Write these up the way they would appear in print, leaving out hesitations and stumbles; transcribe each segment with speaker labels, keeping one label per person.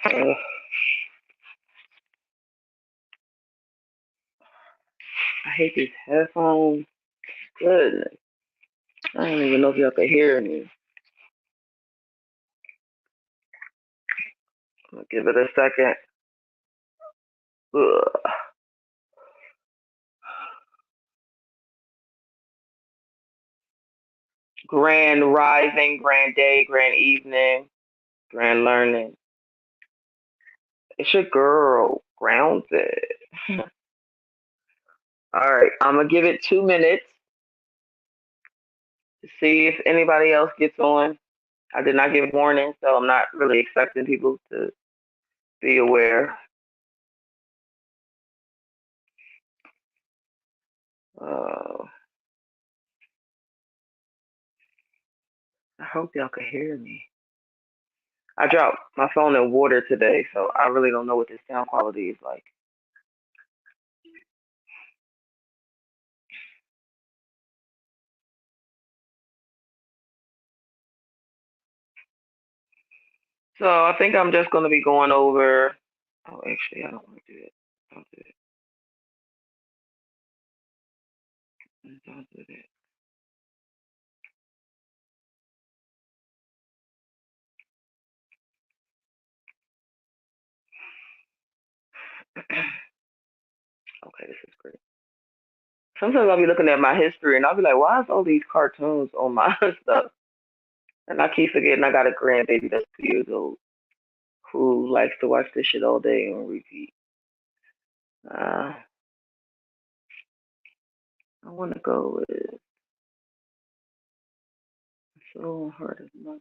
Speaker 1: Ugh, I hate these headphones. Goodness. I don't even know if y'all can hear me. I'm gonna give it a second. Ugh. Grand rising, grand day, grand evening, grand learning. It's your girl, grounded. All right, I'm gonna give it 2 minutes to see if anybody else gets on. I did not give warning, so I'm not really expecting people to be aware. Uh, I hope y'all can hear me. I dropped my phone in water today, so I really don't know what the sound quality is like. So I think I'm just gonna be going over. Oh, actually, I don't want to do it. Don't do it. Don't do that. Okay, this is great. Sometimes I'll be looking at my history and I'll be like, why is all these cartoons on my stuff? And I keep forgetting I got a grandbaby that's 2 years old who likes to watch this shit all day on repeat. Uh, I want to go with So Hard as Mother.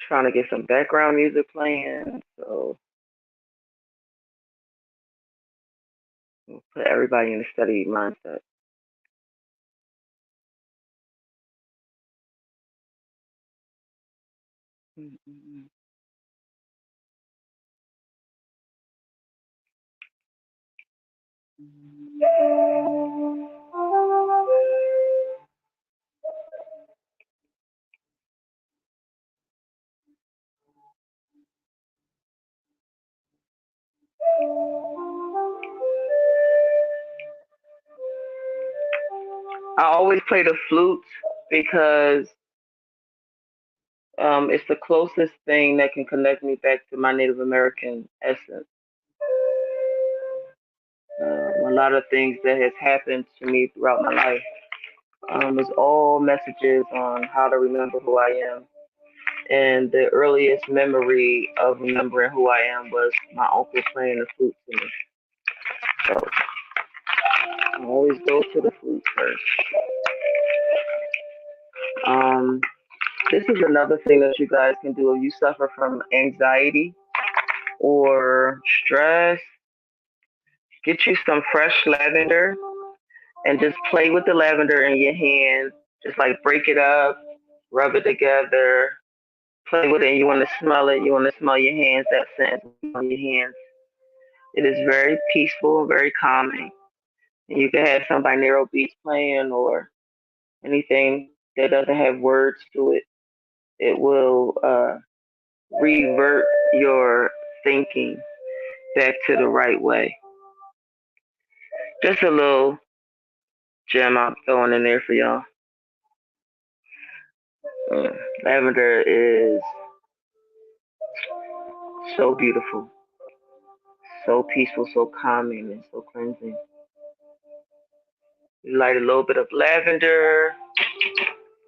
Speaker 1: Trying to get some background music playing, so we'll put everybody in a study mindset. Mm-hmm. I always play the flute because it's the closest thing that can connect me back to my Native American essence. A lot of things that has happened to me throughout my life is all messages on how to remember who I am. And the earliest memory of remembering who I am was my uncle playing the flute to me. So I always go to the flute first. Um, this is another thing that you guys can do if you suffer from anxiety or stress. Get you some fresh lavender and just play with the lavender in your hands. Just like break it up, rub it together, play with it. You want to smell it. You want to smell your hands, that scent on your hands. It is very peaceful, very calming. And you can have some binaural beats playing or anything that doesn't have words to it. It will revert your thinking back to the right way. Just a little gem I'm throwing in there for y'all. Mm. Lavender is so beautiful, so peaceful, so calming, and so cleansing. You light a little bit of lavender.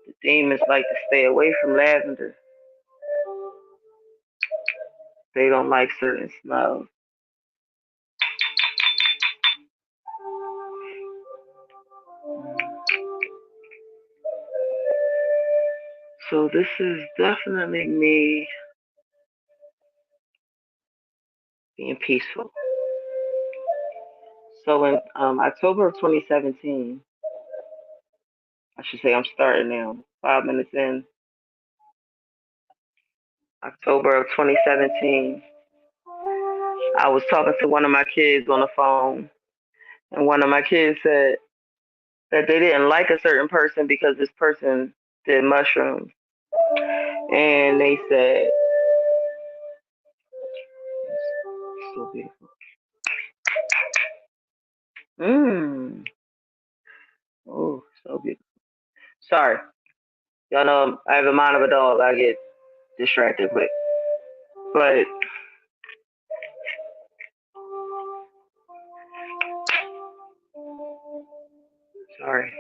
Speaker 1: The demons like to stay away from lavender. They don't like certain smells. So this is definitely me being peaceful. So in October of 2017, I should say I'm starting now, 5 minutes in, October of 2017. I was talking to one of my kids on the phone, and one of my kids said that they didn't like a certain person because this person did mushrooms. And they said, so beautiful. Mmm. Oh, so beautiful. Sorry. Y'all know I have the mind of a dog. I get distracted quick. But sorry.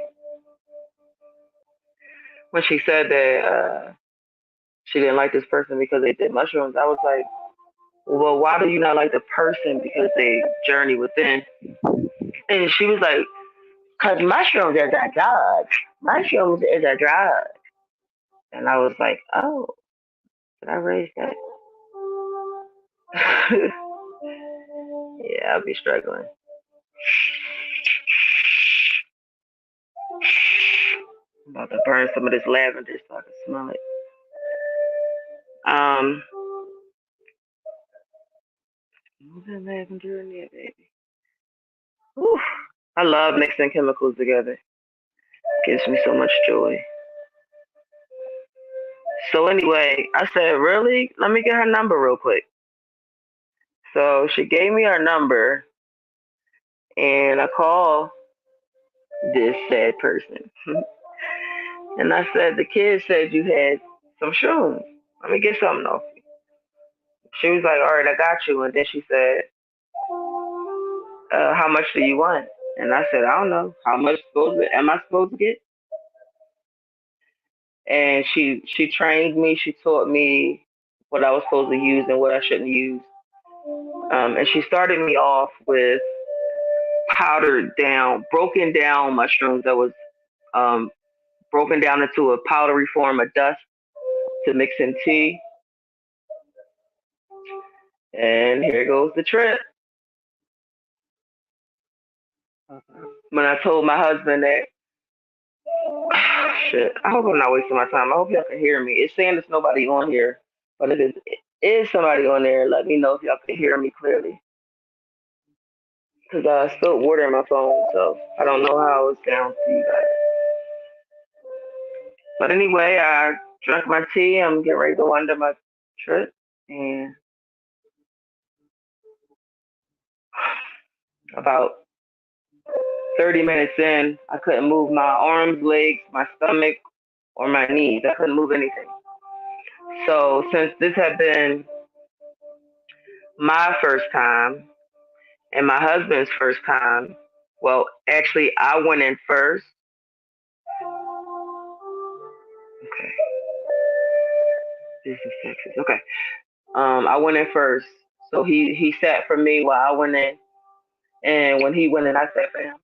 Speaker 1: When she said that she didn't like this person because they did mushrooms, I was like, well, why do you not like the person because they journey within? And she was like, because mushrooms is a drug. Mushrooms is a drug. And I was like, oh, did I raise that? Yeah, I'll be struggling. I'm about to burn some of this lavender so I can smell it. Um, what's that lavender in there, baby? Whew. I love mixing chemicals together. Gives me so much joy. So anyway, I said, really? Let me get her number real quick. So she gave me her number, and I called this sad person. And I said, the kid said you had some shrooms. Let me get something off you. She was like, all right, I got you. And then she said, how much do you want? And I said, I don't know. How much am I supposed to get? And she trained me. She taught me what I was supposed to use and what I shouldn't use. And she started me off with powdered down, broken down mushrooms that was um, broken down into a powdery form of dust to mix in tea. And here goes the trip. When I told my husband that, shit, I hope I'm not wasting my time. I hope y'all can hear me. It's saying there's nobody on here, but if it is somebody on there, let me know if y'all can hear me clearly. Because I spilled water in my phone, so I don't know how it sounds to you guys. But anyway, I drank my tea. I'm getting ready to go under my trip. And about 30 minutes in, I couldn't move my arms, legs, my stomach, or my knees. I couldn't move anything. So since this had been my first time and my husband's first time, well, actually, I went in first. Okay, this is sexist. Okay, I went in first. So he sat for me while I went in, and when he went in, I sat for him.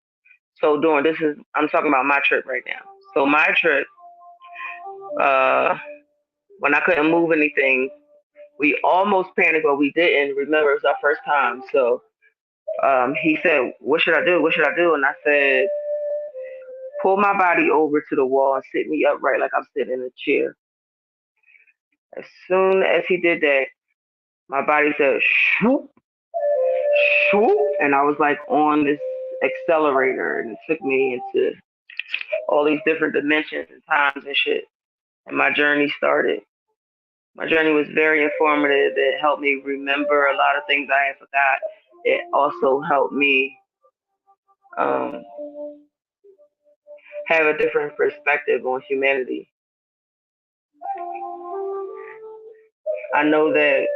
Speaker 1: So during this is I'm talking about my trip right now. So my trip, uh, when I couldn't move anything, we almost panicked, but we didn't. Remember, it was our first time. So he said, "What should I do? What should I do?" And I said, "Pull my body over to the wall and sit me upright like I'm sitting in a chair." As soon as he did that, my body said, "Shoop, shoop," and I was like on this accelerator, and it took me into all these different dimensions and times and shit. And my journey started. My journey was very informative. It helped me remember a lot of things I had forgot. It also helped me um, have a different perspective on humanity. I know that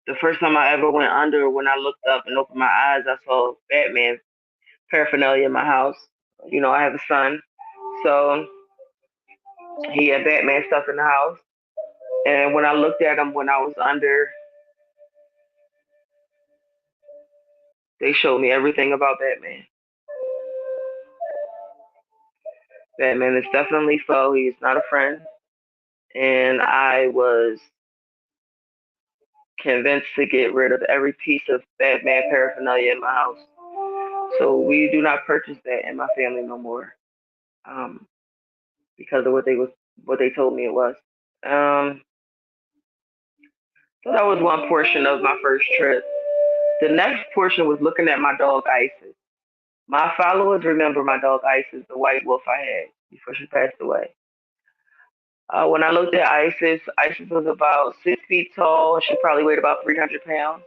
Speaker 1: the first time I ever went under, when I looked up and opened my eyes, I saw Batman paraphernalia in my house. You know, I have a son, so he had Batman stuff in the house. And when I looked at him when I was under, they showed me everything about Batman. Batman is definitely foe. He is not a friend. And I was convinced to get rid of every piece of Batman paraphernalia in my house. So we do not purchase that in my family no more, um, because of what they told me it was. Um, so that was one portion of my first trip. The next portion was looking at my dog Isis. My followers remember my dog Isis, the white wolf I had before she passed away. When I looked at Isis, Isis was about 6 feet tall. She probably weighed about 300 pounds.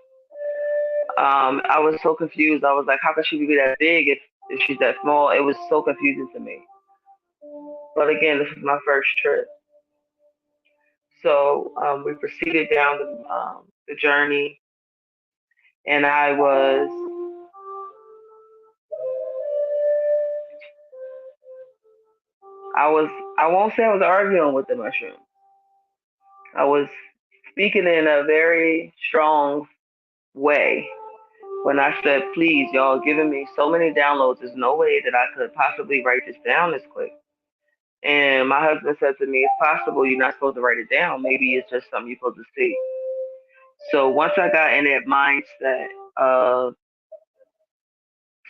Speaker 1: I was so confused. I was like, how could she be that big if she's that small? It was so confusing to me. But again, this is my first trip. So we proceeded down the journey, and I was, I won't say I was arguing with the mushroom. I was speaking in a very strong way when I said, please, y'all giving me so many downloads. There's no way that I could possibly write this down this quick. And my husband said to me, it's possible you're not supposed to write it down. Maybe it's just something you're supposed to see. So once I got in that mindset of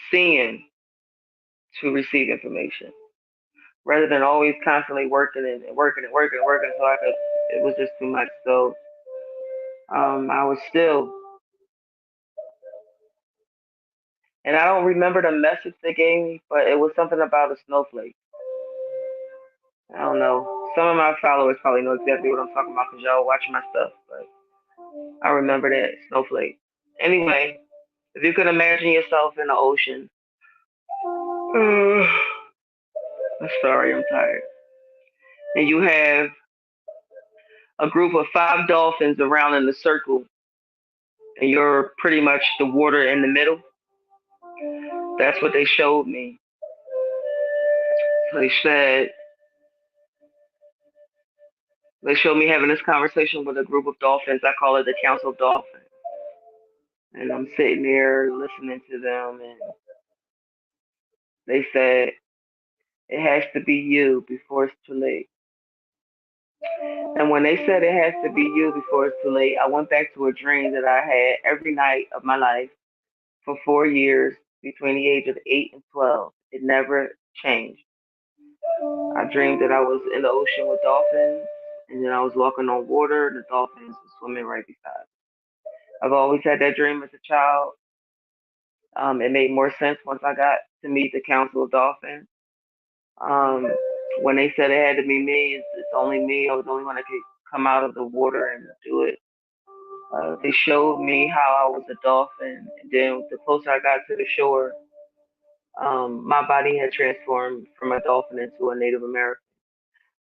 Speaker 1: seeing to receive information, rather than always constantly working and working and working and working, so I could, it was just too much. So I was still, and I don't remember the message they gave me, but it was something about a snowflake. I don't know. Some of my followers probably know exactly what I'm talking about because y'all watch my stuff, but I remember that snowflake. Anyway, if you could imagine yourself in the ocean, I'm sorry, I'm tired, and you have a group of 5 dolphins around in a circle, and you're pretty much the water in the middle. That's what they showed me. They said they showed me having this conversation with a group of dolphins. I call it the Council of Dolphins, and I'm sitting there listening to them, and they said it has to be you before it's too late. And when they said it has to be you before it's too late, I went back to a dream that I had every night of my life for 4 years between the age of 8 and 12. It never changed. I dreamed that I was in the ocean with dolphins, and then I was walking on water, and the dolphins were swimming right beside me. I've always had that dream as a child. It made more sense once I got to meet the Council of Dolphins. Um, when they said it had to be me, it's only me. I was the only one that could come out of the water and do it. They showed me how I was a dolphin, and then the closer I got to the shore, my body had transformed from a dolphin into a Native American.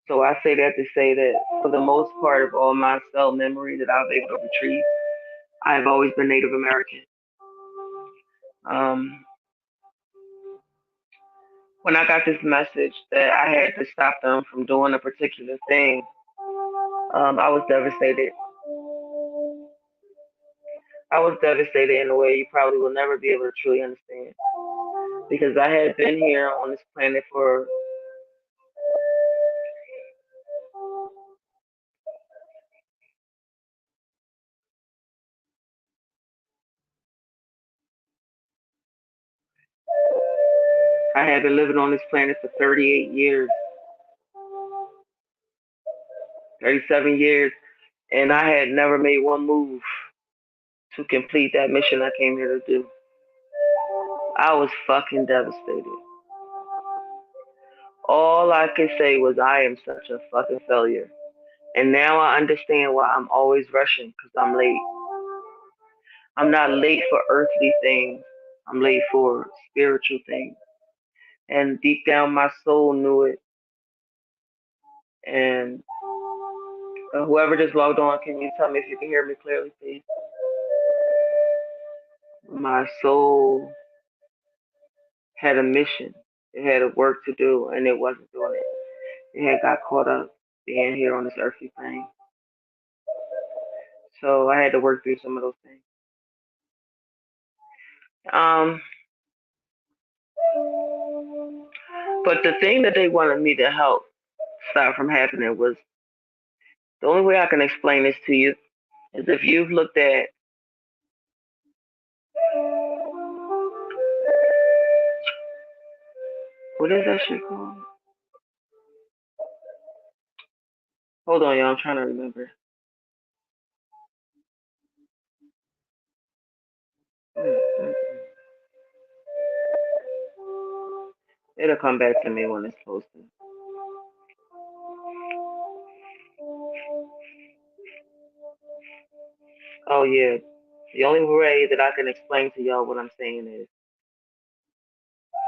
Speaker 1: So I say that to say that for the most part of all my cell memory that I was able to retrieve, I've always been Native American. Um, when I got this message that I had to stop them from doing a particular thing, I was devastated. I was devastated in a way you probably will never be able to truly understand. Because I had been here on this planet for, I had been living on this planet for 38 years, 37 years, and I had never made one move to complete that mission I came here to do. I was fucking devastated. All I could say was I am such a fucking failure. And now I understand why I'm always rushing because I'm late. I'm not late for earthly things. I'm late for spiritual things. And deep down my soul knew it. And whoever just logged on, can you tell me if you can hear me clearly, please? My soul had a mission. It had a work to do, and it wasn't doing it. It had got caught up being here on this earthly plane. So I had to work through some of those things. Um, but the thing that they wanted me to help stop from happening was the only way I can explain this to you is if you've looked at what is that shit called? Hold on, y'all. I'm trying to remember. It'll come back to me when it's posted. Oh yeah. The only way that I can explain to y'all what I'm saying is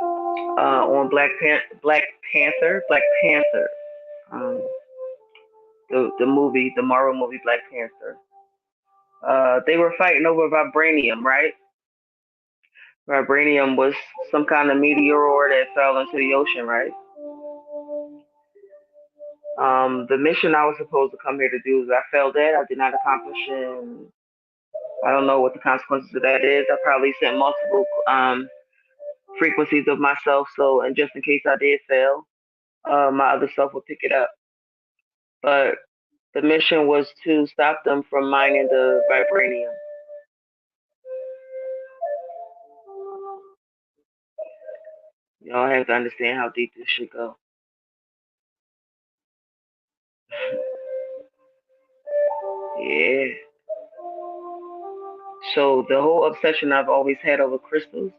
Speaker 1: on Black Panther, um, the movie, the Marvel movie Black Panther. They were fighting over vibranium, right? Vibranium was some kind of meteor that fell into the ocean, right? The mission I was supposed to come here to do is I failed at. I did not accomplish, and I don't know what the consequences of that is. I probably sent multiple frequencies of myself, so and just in case I did fail, my other self would pick it up. But the mission was to stop them from mining the vibranium. Y'all have to understand how deep this should go. Yeah. So the whole obsession I've always had over crystals,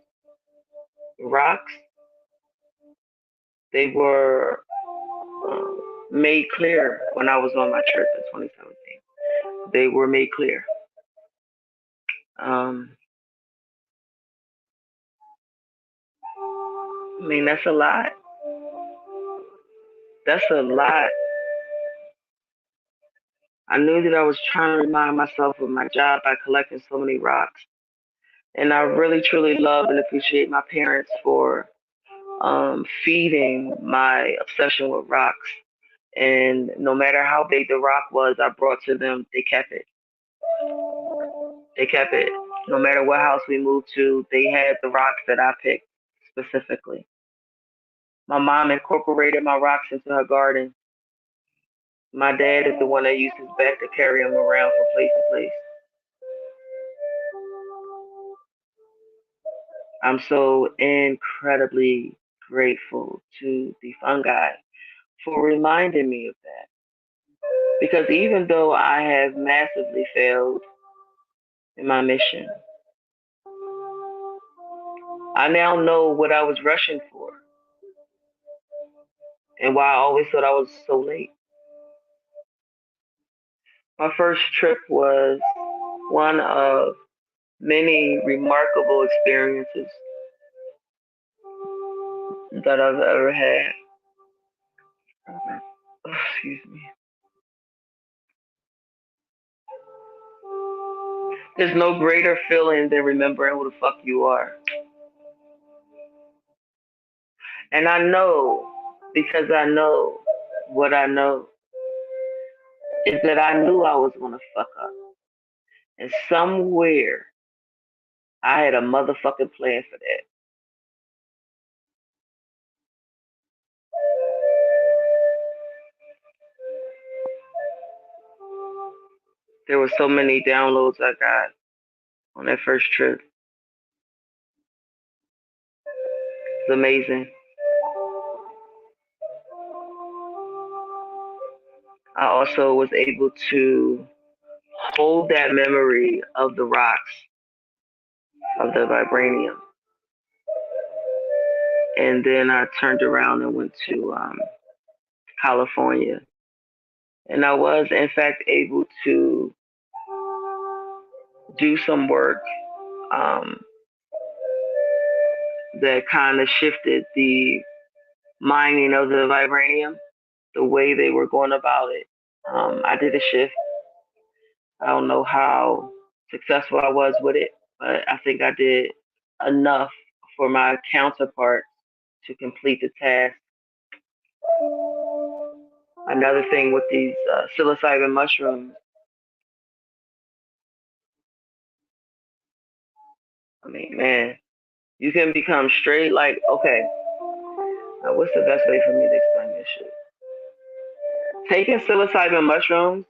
Speaker 1: rocks, they were made clear when I was on my trip in 2017. They were made clear. Um, I mean, that's a lot. That's a lot. I knew that I was trying to remind myself of my job by collecting so many rocks. And I really, truly love and appreciate my parents for feeding my obsession with rocks. And no matter how big the rock was I brought to them, they kept it. They kept it. No matter what house we moved to, they had the rocks that I picked specifically. My mom incorporated my rocks into her garden. My dad is the one that used his back to carry them around from place to place. I'm so incredibly grateful to the fungi for reminding me of that. Because even though I have massively failed in my mission, I now know what I was rushing for and why I always thought I was so late. My first trip was one of many remarkable experiences that I've ever had. Oh, excuse me. There's no greater feeling than remembering who the fuck you are. And I know, because I know what I know, is that I knew I was going to fuck up. And somewhere, I had a motherfucking plan for that. There were so many downloads I got on that first trip. It's amazing. I also was able to hold that memory of the rocks, of the vibranium. And then I turned around and went to California. And I was, in fact, able to do some work um, that kind of shifted the mining of the vibranium, the way they were going about it. I did a shift. I don't know how successful I was with it, but I think I did enough for my counterpart to complete the task. Another thing with these psilocybin mushrooms, I mean, man, you can become straight like, okay, now what's the best way for me to explain this shit? Taking psilocybin mushrooms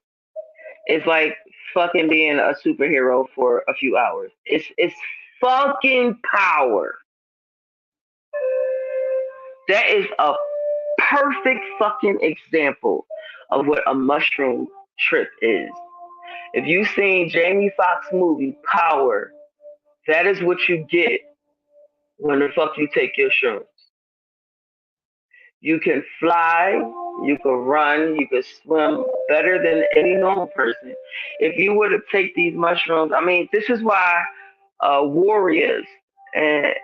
Speaker 1: is like fucking being a superhero for a few hours. It's fucking power. That is a perfect fucking example of what a mushroom trip is. If you've seen Jamie Foxx movie Power, that is what you get when the fuck you take your shrooms. You can fly, you can run, you can swim better than any normal person. If you were to take these mushrooms, I mean, this is why warriors and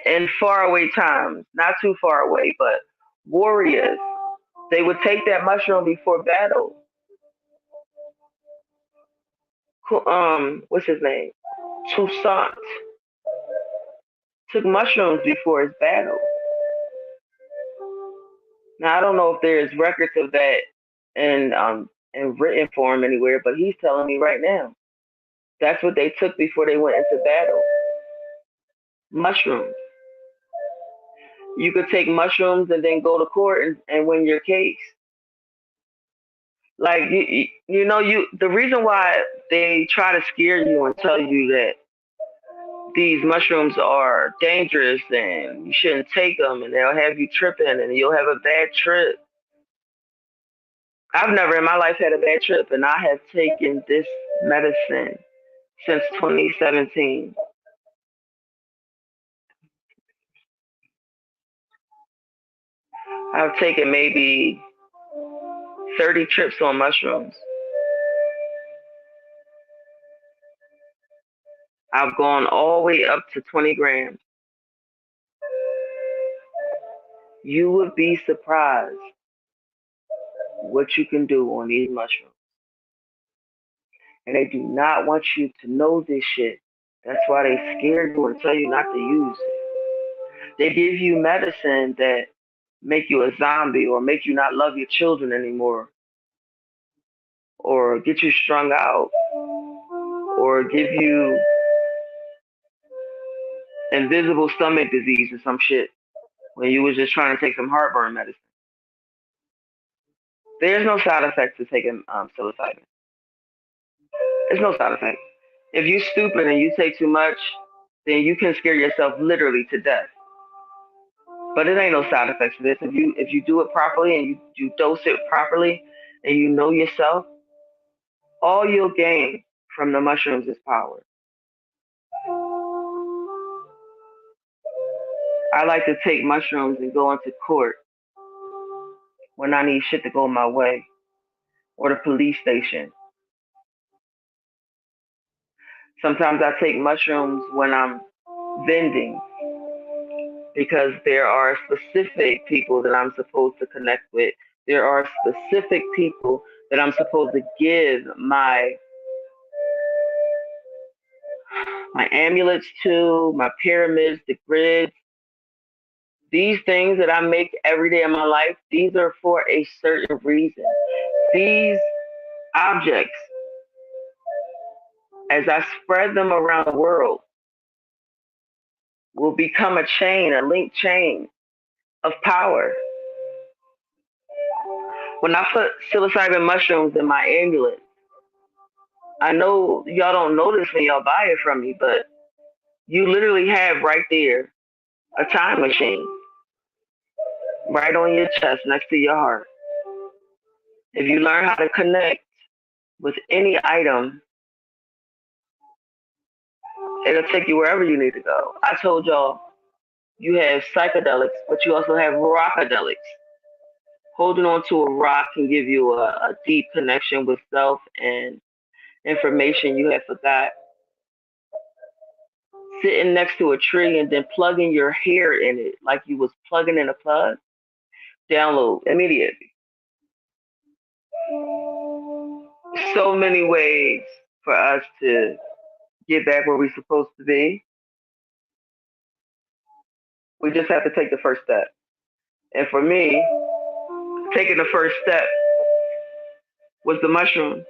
Speaker 1: in faraway times, not too far away, but warriors, they would take that mushroom before battle. What's his name? Toussaint took mushrooms before his battle. Now I don't know if there's records of that in written form anywhere, but he's telling me right now that's what they took before they went into battle. Mushrooms. You could take mushrooms and then go to court and win your case. Like you know you the reason why they try to scare you and tell you that these mushrooms are dangerous and you shouldn't take them and they'll have you tripping and you'll have a bad trip. I've never in my life had a bad trip and I have taken this medicine since 2017. I've taken maybe 30 trips on mushrooms. I've gone all the way up to 20 grams. You would be surprised what you can do on these mushrooms. And they do not want you to know this shit. That's why they scare you and tell you not to use it. They give you medicine that make you a zombie or make you not love your children anymore or get you strung out or give you invisible stomach disease or some shit when you was just trying to take some heartburn medicine. There's no side effects to taking psilocybin. There's no side effect. If you're stupid and you take too much, then you can scare yourself literally to death. But it ain't no side effects to this. If you do it properly and you dose it properly and you know yourself, all you'll gain from the mushrooms is power. I like to take mushrooms and go into court when I need shit to go my way or the police station. Sometimes I take mushrooms when I'm vending because there are specific people that I'm supposed to connect with. There are specific people that I'm supposed to give my amulets to, my pyramids, the grids. These things that I make every day of my life, these are for a certain reason. These objects, as I spread them around the world, will become a chain, a link chain of power. When I put psilocybin mushrooms in my amulet, I know y'all don't notice when y'all buy it from me, but you literally have right there a time machine right on your chest next to your heart. If you learn how to connect with any item, it'll take you wherever you need to go. I told y'all you have psychedelics, but you also have rockadelics. Holding on to a rock can give you a deep connection with self and information you have forgot. Sitting next to a tree and then plugging your hair in it like you was plugging in a plug. Download immediately. So many ways for us to get back where we're supposed to be. We just have to take the first step. And for me, taking the first step was the mushrooms.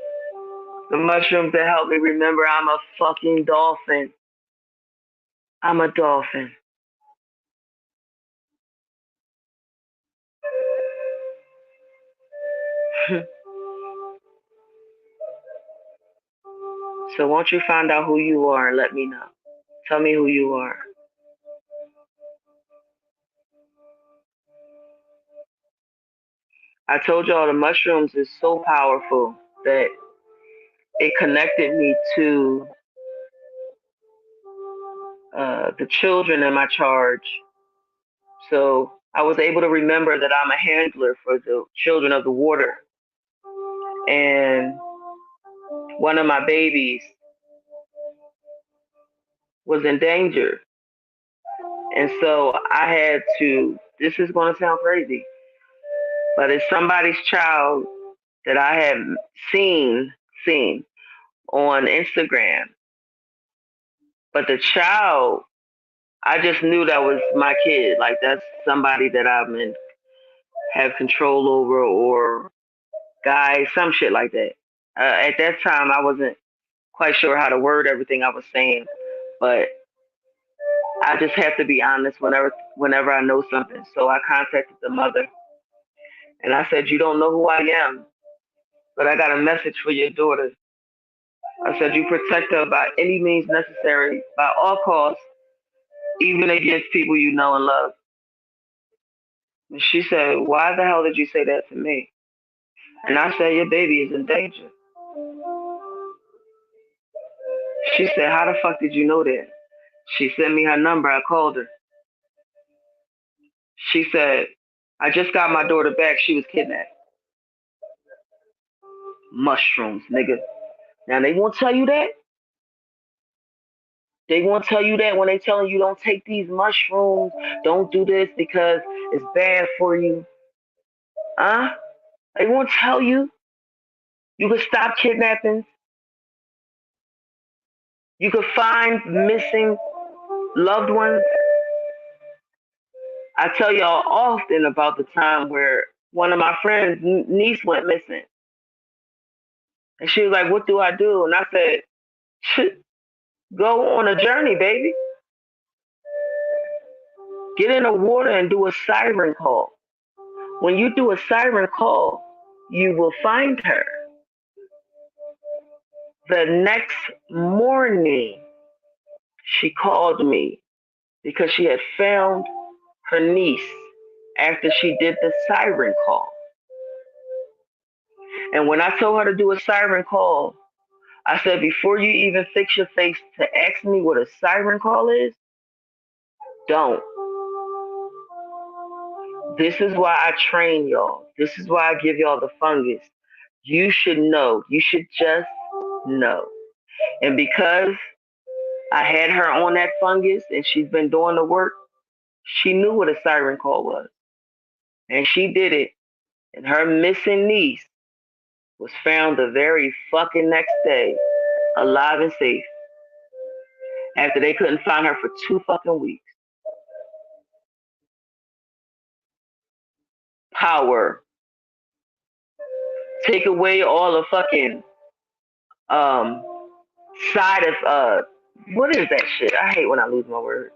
Speaker 1: The mushrooms that helped me remember I'm a fucking dolphin. I'm a dolphin. So won't you find out who you are and let me know? Tell me who you are. I told y'all the mushrooms is so powerful that it connected me to the children in my charge. So I was able to remember that I'm a handler for the children of the water. And one of my babies was in danger. And so I had to, this is going to sound crazy, but it's somebody's child that I had seen on Instagram. But the child, I just knew that was my kid. Like that's somebody that I'm in, have control over or guide, some shit like that. At that time, I wasn't quite sure how to word everything I was saying, but I just have to be honest whenever I know something. So I contacted the mother and I said, "You don't know who I am, but I got a message for your daughter." I said, "You protect her by any means necessary, by all costs, even against people you know and love." And she said, "Why the hell did you say that to me?" And I said, "Your baby is in danger." She said, "How the fuck did you know that?" She sent me her number. I called her. She said, "I just got my daughter back. She was kidnapped." Mushrooms, nigga. Now they won't tell you that. They won't tell you that when they telling you don't take these mushrooms, don't do this because it's bad for you. Huh? They won't tell you. You can stop kidnapping. You can find missing loved ones. I tell y'all often about the time where one of my friends' niece went missing. And she was like, "What do I do?" And I said, "Shit, go on a journey, baby. Get in the water and do a siren call. When you do a siren call, you will find her." The next morning, she called me because she had found her niece after she did the siren call. And when I told her to do a siren call, I said, before you even fix your face to ask me what a siren call is, don't. This is why I train y'all. This is why I give y'all the fungus. You should know. You should just know. And because I had her on that fungus and she's been doing the work, she knew what a siren call was. And she did it. And her missing niece was found the very fucking next day, alive and safe, after they couldn't find her for 2 fucking weeks. Power. Take away all the fucking um side of what is that shit? I hate when I lose my word.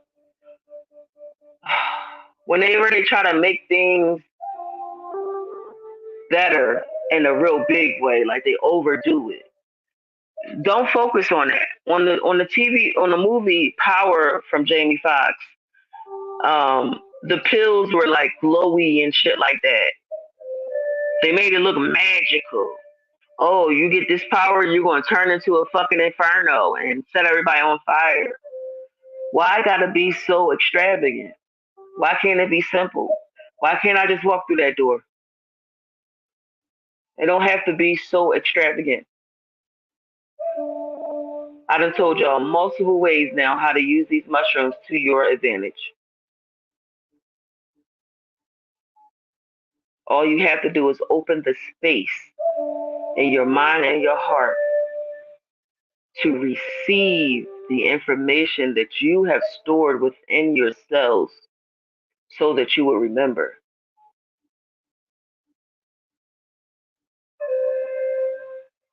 Speaker 1: Whenever they try to make things better in a real big way, like they overdo it. Don't focus on that. On the TV on the movie Power from Jamie Foxx, the pills were like glowy and shit like that. They made it look magical. Oh, you get this power, you're gonna turn into a fucking inferno and set everybody on fire. Why gotta be so extravagant? Why can't it be simple? Why can't I just walk through that door? It don't have to be so extravagant. I done told y'all multiple ways now how to use these mushrooms to your advantage. All you have to do is open the space in your mind and your heart to receive the information that you have stored within your cells so that you will remember.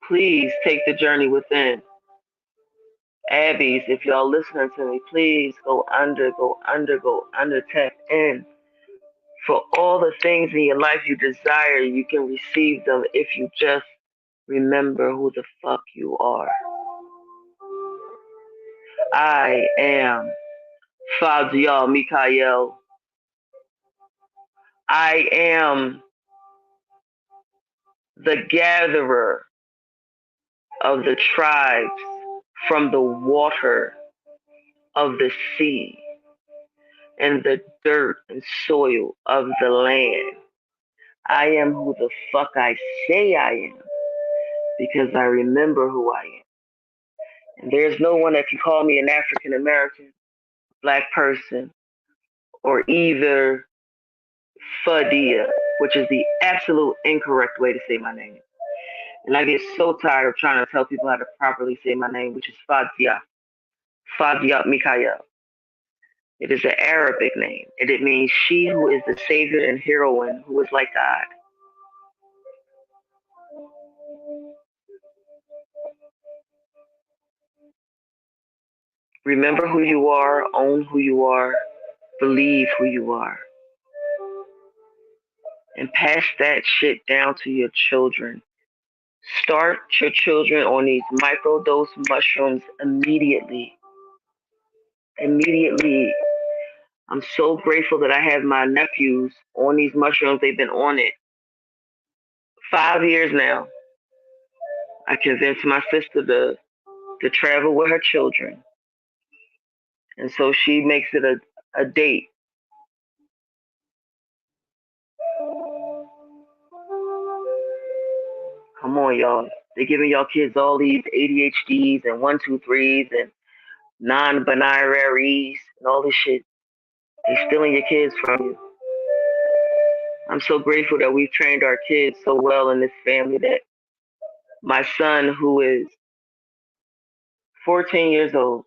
Speaker 1: Please take the journey within. Abbeys, if y'all listening to me, please go under, go under, go under, tap in. For all the things in your life you desire, you can receive them if you just remember who the fuck you are. I am Fadia Mikael. I am the gatherer of the tribes from the water of the sea. and the dirt and soil of the land. I am who the fuck I say I am because I remember who I am. And there's no one that can call me an African American, black person, or either Fadia, which is the absolute incorrect way to say my name. And I get so tired of trying to tell people how to properly say my name, which is Fadia. Fadia Mikhail. It is an Arabic name, and it means she who is the savior and heroine who is like God. Remember who you are, own who you are, believe who you are, and pass that shit down to your children. Start your children on these microdose mushrooms immediately. Immediately. I'm so grateful that I have my nephews on these mushrooms. They've been on it 5 years now. I convinced my sister to travel with her children. And so she makes it a date. Come on, y'all. They're giving y'all kids all these ADHDs and 1, 2, 3s and non-binaries and all this shit. They're stealing your kids from you. I'm so grateful that we've trained our kids so well in this family that my son, who is 14 years old,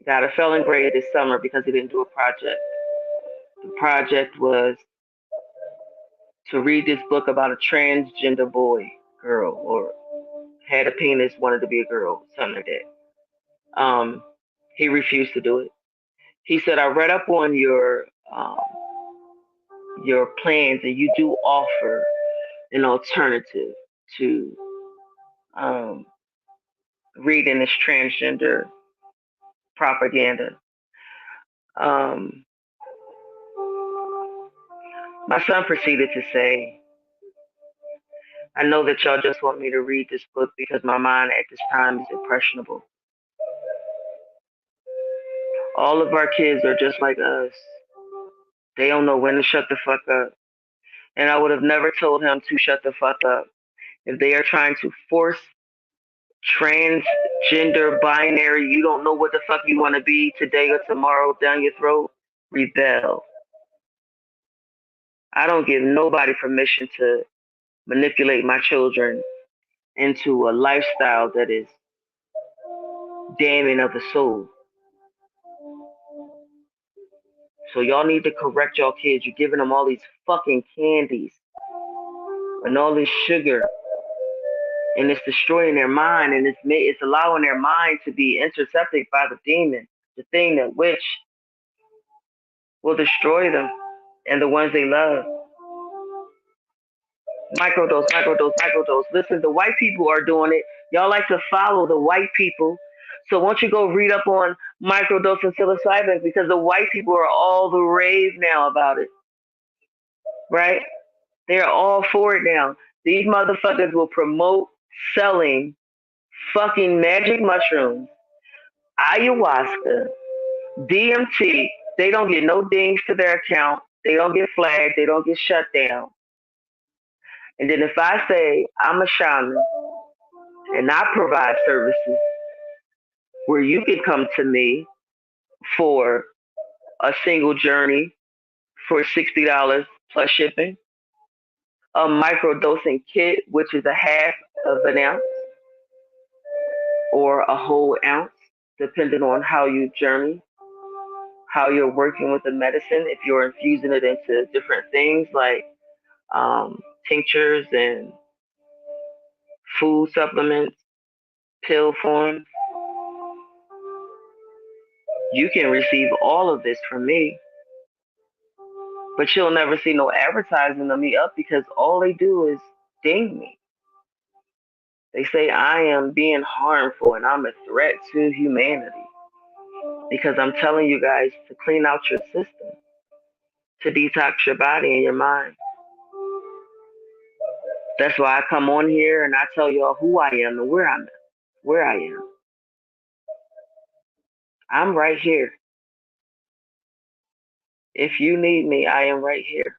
Speaker 1: got a failing grade this summer because he didn't do a project. The project was to read this book about a transgender boy, girl, or had a penis, wanted to be a girl, something like that. He refused to do it. He said, "I read up on your plans, and you do offer an alternative to um, reading this transgender propaganda." Um, my son proceeded to say, "I know that y'all just want me to read this book because my mind at this time is impressionable. All of our kids are just like us. They don't know when to shut the fuck up. And I would have never told him to shut the fuck up. If they are trying to force transgender binary, you don't know what the fuck you want to be today or tomorrow down your throat, rebel. I don't give nobody permission to manipulate my children into a lifestyle that is damning of the soul. So y'all need to correct y'all kids. You're giving them all these fucking candies and all this sugar, and it's destroying their mind, and it's allowing their mind to be intercepted by the demon, the thing that which will destroy them and the ones they love. Microdose, microdose, microdose. Listen, the white people are doing it. Y'all like to follow the white people. So won't you go read up on microdose and psilocybin, because the white people are all the rave now about it, right? They're all for it now. These motherfuckers will promote selling fucking magic mushrooms, ayahuasca, DMT. They don't get no dings to their account. They don't get flagged. They don't get shut down. And then if I say I'm a shaman and I provide services where you can come to me for a single journey for $60 plus shipping, a microdosing kit, which is a half of an ounce or a whole ounce, depending on how you journey, how you're working with the medicine. If you're infusing it into different things like tinctures and food supplements, pill forms, you can receive all of this from me. But you'll never see no advertising of me up because all they do is ding me. They say I am being harmful and I'm a threat to humanity because I'm telling you guys to clean out your system, to detox your body and your mind. That's why I come on here and I tell y'all who I am and where I am. I'm right here. If you need me, I am right here.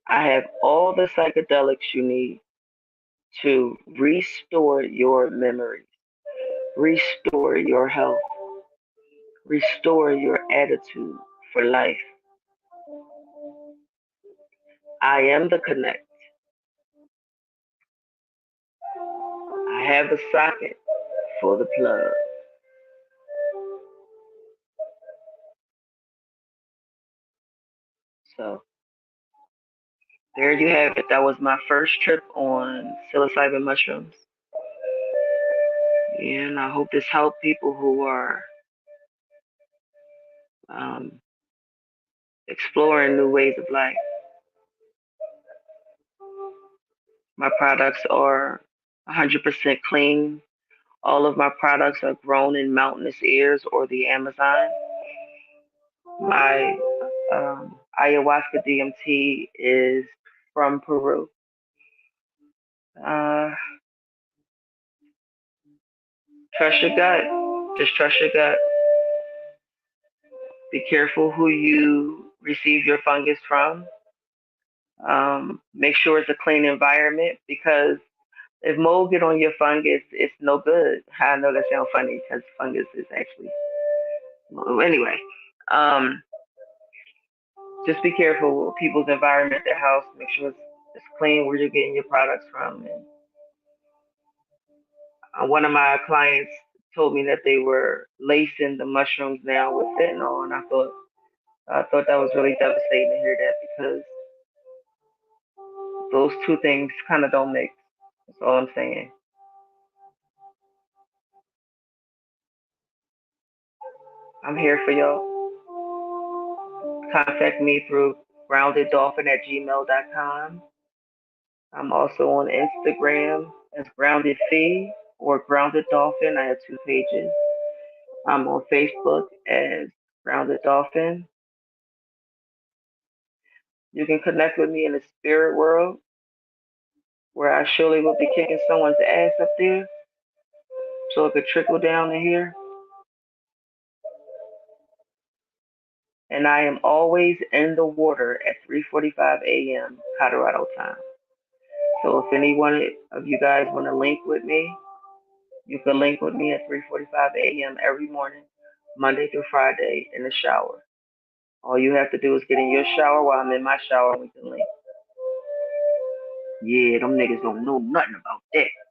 Speaker 1: I have all the psychedelics you need to restore your memories, restore your health, restore your attitude for life. I am the connect. I have the socket for the plug. So there you have it. That was my first trip on psilocybin mushrooms. And I hope this helped people who are um, exploring new ways of life. My products are 100% clean. All of my products are grown in mountainous areas or the Amazon. My ayahuasca DMT is from Peru. Uh, Trust your gut. Just trust your gut. Be careful who you receive your fungus from. Make sure it's a clean environment because if mold get on your fungus, it's no good. I know that sounds funny because fungus is actually well, anyway. Um, just be careful with people's environment, their house. Make sure it's clean where you're getting your products from. And one of my clients told me that they were lacing the mushrooms now with fentanyl, and I thought that was really devastating to hear that because those two things kind of don't mix. That's all I'm saying. I'm here for y'all. Contact me through groundeddolphin@gmail.com. I'm also on Instagram as Grounded Fee or Grounded Dolphin. I have two pages. I'm on Facebook as Grounded Dolphin. You can connect with me in the spirit world where I surely will be kicking someone's ass up there so it could trickle down to here. And I am always in the water at 3:45 a.m. Colorado time. So if any one of you guys want to link with me, you can link with me at 3:45 a.m. every morning, Monday through Friday in the shower. All you have to do is get in your shower while I'm in my shower and we can link. Yeah, them niggas don't know nothing about that.